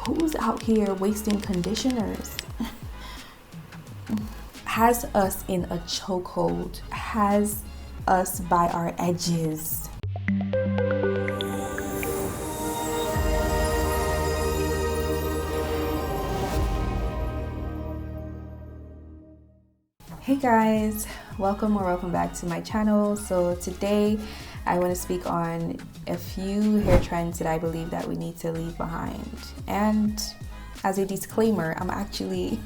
Who's out here wasting conditioners? Has us in a chokehold, has us by our edges. Hey guys, welcome back to my channel. So today I want to speak on a few hair trends that I believe that we need to leave behind. And as a disclaimer, I'm actually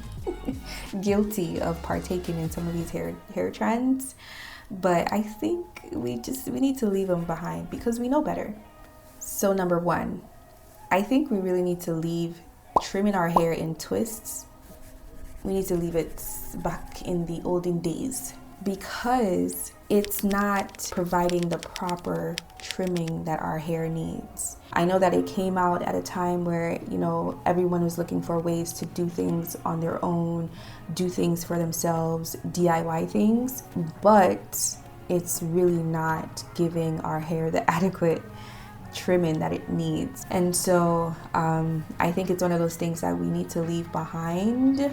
guilty of partaking in some of these hair trends, but I think we need to leave them behind because we know better. So number one, I think we really need to leave trimming our hair in twists. We need to leave it back in the olden days because it's not providing the proper trimming that our hair needs. I know that it came out at a time where, everyone was looking for ways to do things on their own, do things for themselves, DIY things, but it's really not giving our hair the adequate trimming that it needs. And so I think it's one of those things that we need to leave behind,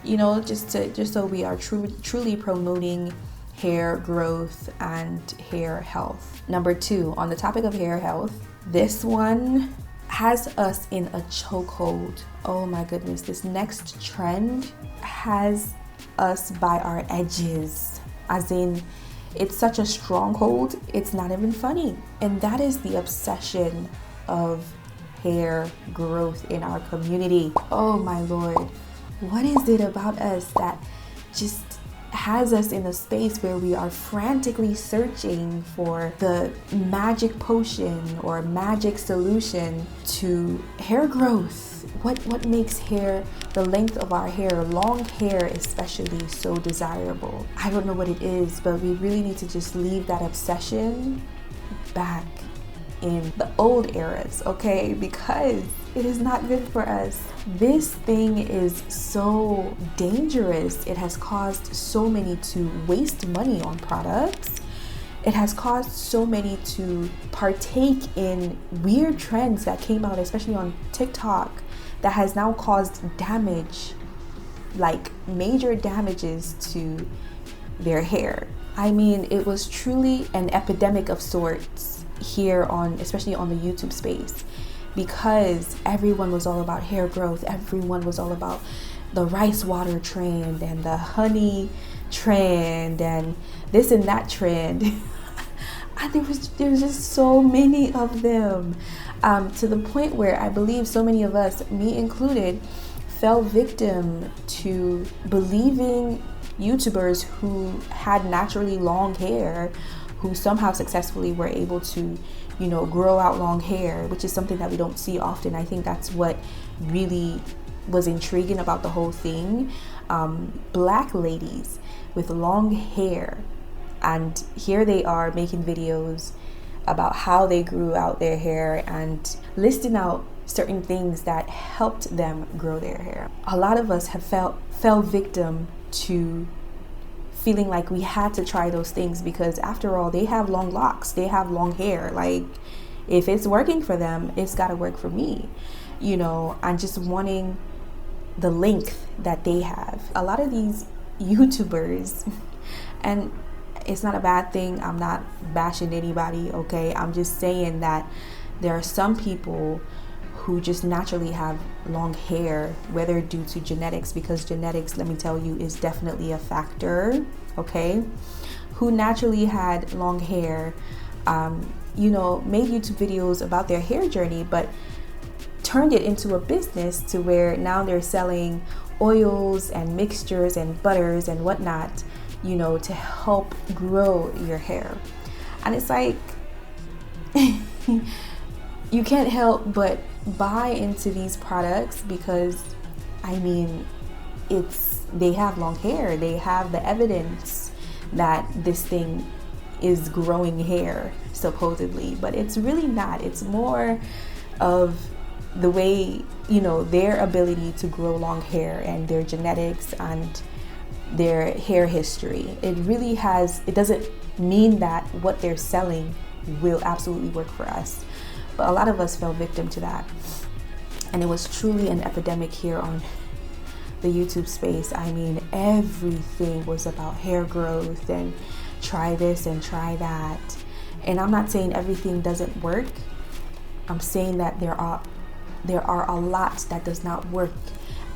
just so we are truly promoting hair growth and hair health. Number two, on the topic of hair health, this one has us in a chokehold. Oh my goodness, this next trend has us by our edges, as in it's such a stronghold, it's not even funny. And that is the obsession of hair growth in our community. Oh my Lord, what is it about us that just has us in a space where we are frantically searching for the magic potion or magic solution to hair growth? What makes hair, the length of our hair, long hair especially, so desirable? I don't know what it is, but we really need to just leave that obsession back in the old eras, okay? Because it is not good for us. This thing is so dangerous. It has caused so many to waste money on products. It has caused so many to partake in weird trends that came out, especially on TikTok, that has now caused damage, like major damages to their hair. I mean, it was truly an epidemic of sorts here especially on the YouTube space, because everyone was all about hair growth. Everyone was all about the rice water trend and the honey trend and this and that trend. And there was just so many of them, to the point where I believe so many of us, me included, fell victim to believing YouTubers who had naturally long hair, who somehow successfully were able to grow out long hair, which is something that we don't see often. I think that's what really was intriguing about the whole thing. Black ladies with long hair, and here they are making videos about how they grew out their hair and listing out certain things that helped them grow their hair. A lot of us have fell victim to feeling like we had to try those things because after all, they have long locks, they have long hair. Like, if it's working for them, it's got to work for me, and just wanting the length that they have. A lot of these YouTubers, and it's not a bad thing, I'm not bashing anybody, okay? I'm just saying that there are some people who just naturally have long hair, whether due to genetics, because genetics, let me tell you, is definitely a factor, okay? Who naturally had long hair, made YouTube videos about their hair journey, but turned it into a business to where now they're selling oils and mixtures and butters and whatnot, to help grow your hair. And it's like, you can't help but buy into these products because, they have long hair. They have the evidence that this thing is growing hair, supposedly, but it's really not. It's more of the way, their ability to grow long hair and their genetics and their hair history. It doesn't mean that what they're selling will absolutely work for us. But a lot of us fell victim to that. And it was truly an epidemic here on the YouTube space. I mean, everything was about hair growth and try this and try that. And I'm not saying everything doesn't work. I'm saying that there are a lot that does not work.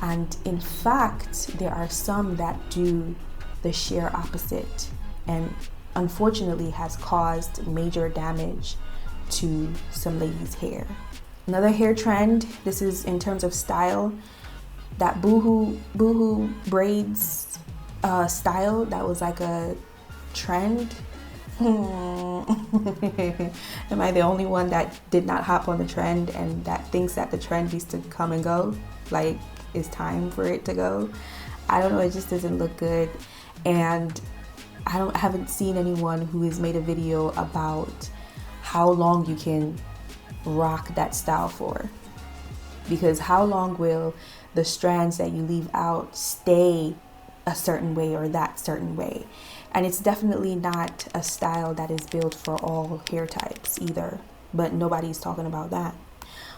And in fact, there are some that do the sheer opposite, and unfortunately has caused major damage to some ladies' hair. Another hair trend, this is in terms of style, that boohoo braids style, that was like a trend. Am I the only one that did not hop on the trend and that thinks that the trend needs to come and go? Like, it's time for it to go? I don't know, it just doesn't look good. And I haven't seen anyone who has made a video about how long you can rock that style for. Because how long will the strands that you leave out stay a certain way or that certain way? And it's definitely not a style that is built for all hair types either, but nobody's talking about that.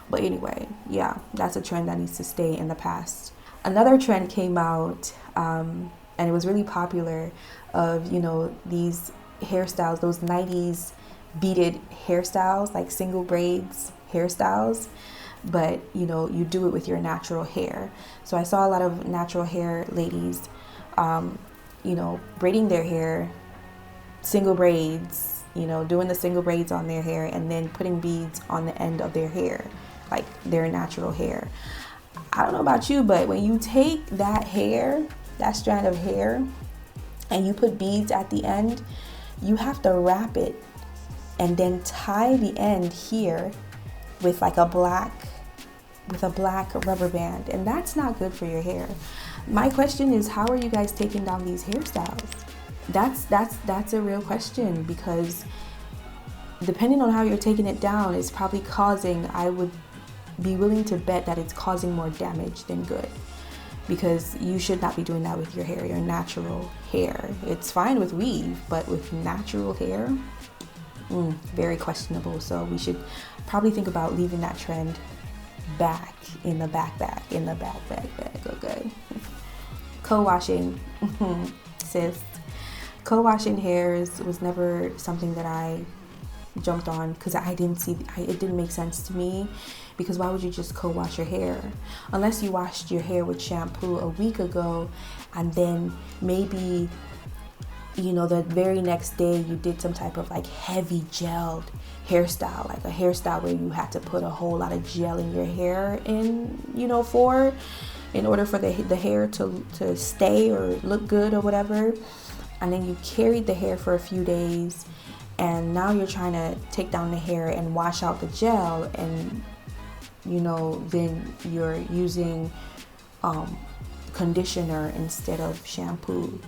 But anyway, yeah, that's a trend that needs to stay in the past. Another trend came out, and it was really popular, of, you know, these hairstyles, those 90s beaded hairstyles, like single braids hairstyles, but you know, you do it with your natural hair. So I saw a lot of natural hair ladies, you know, braiding their hair, single braids, you know, doing the single braids on their hair and then putting beads on the end of their hair, like their natural hair. I don't know about you, but when you take that hair, that strand of hair, and you put beads at the end, you have to wrap it and then tie the end here with like a black rubber band, and that's not good for your hair. My question is, how are you guys taking down these hairstyles? That's a real question, because depending on how you're taking it down, it's probably causing, I would be willing to bet that it's causing more damage than good, because you should not be doing that with your hair, your natural hair. It's fine with weave, but with natural hair, very questionable. So we should probably think about leaving that trend back in the backpack, in the backpack bag. Okay. Co-washing, sis. Co-washing hairs was never something that I jumped on, because it didn't make sense to me. Because why would you just co-wash your hair? Unless you washed your hair with shampoo a week ago, and then maybe, you know, the very next day you did some type of like heavy gelled hairstyle, like a hairstyle where you had to put a whole lot of gel in your hair in order for the hair to stay or look good or whatever. And then you carried the hair for a few days, and now you're trying to take down the hair and wash out the gel, and you know, then you're using conditioner instead of shampoo.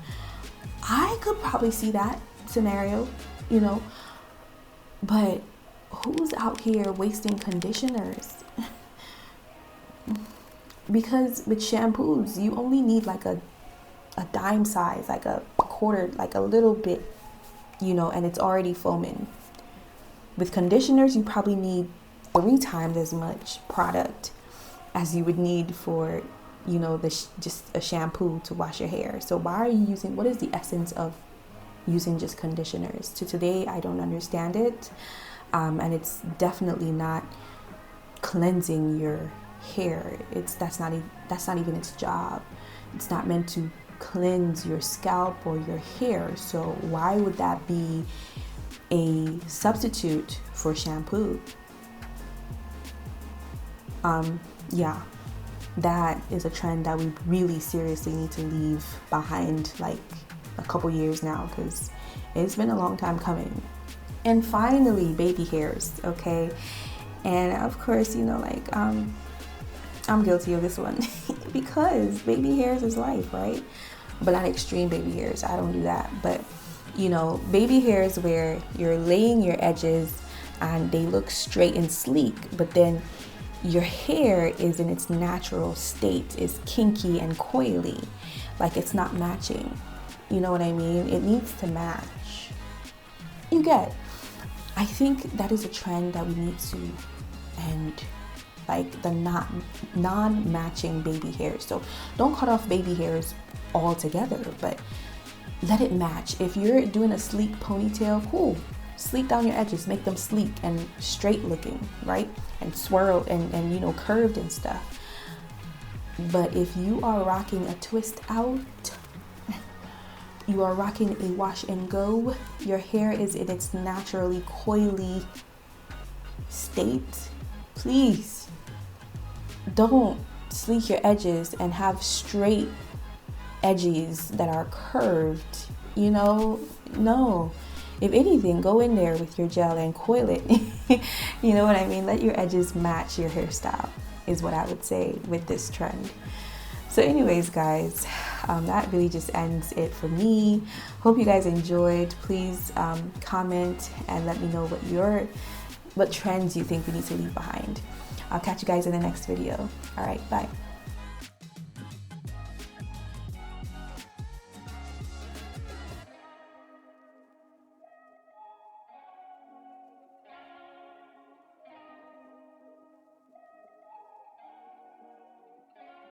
I could probably see that scenario, you know, but who's out here wasting conditioners? Because with shampoos, you only need like a dime size, like a quarter, like a little bit, you know, and it's already foaming. With conditioners, you probably need 3 times as much product as you would need for, you know, just a shampoo to wash your hair. So why are you using, what is the essence of using just conditioners? To today, I don't understand it. And it's definitely not cleansing your hair. That's not even its job. It's not meant to cleanse your scalp or your hair. So why would that be a substitute for shampoo? Yeah, that is a trend that we really seriously need to leave behind, like a couple years now, because it's been a long time coming. And finally, baby hairs, okay? And of course, you know, like I'm guilty of this one because baby hairs is life, right? But not extreme baby hairs. I don't do that. But you know, baby hairs where you're laying your edges and they look straight and sleek, but then your hair is in its natural state, is kinky and coily, like it's not matching. You know what I mean? It needs to match. You get. I think that is a trend that we need to end like the non-matching baby hairs. So don't cut off baby hairs altogether, but let it match. If you're doing a sleek ponytail, cool, sleek down your edges, make them sleek and straight looking, right? And swirl and you know, curved and stuff. But if you are rocking a twist out, you are rocking a wash and go, your hair is in its naturally coily state, please don't sleek your edges and have straight edges that are curved, you know. No, if anything, go in there with your gel and coil it. You know what I mean? Let your edges match your hairstyle is what I would say with this trend. So anyways, guys, that really just ends it for me. Hope you guys enjoyed. Please comment and let me know what trends you think we need to leave behind. I'll catch you guys in the next video. All right, bye.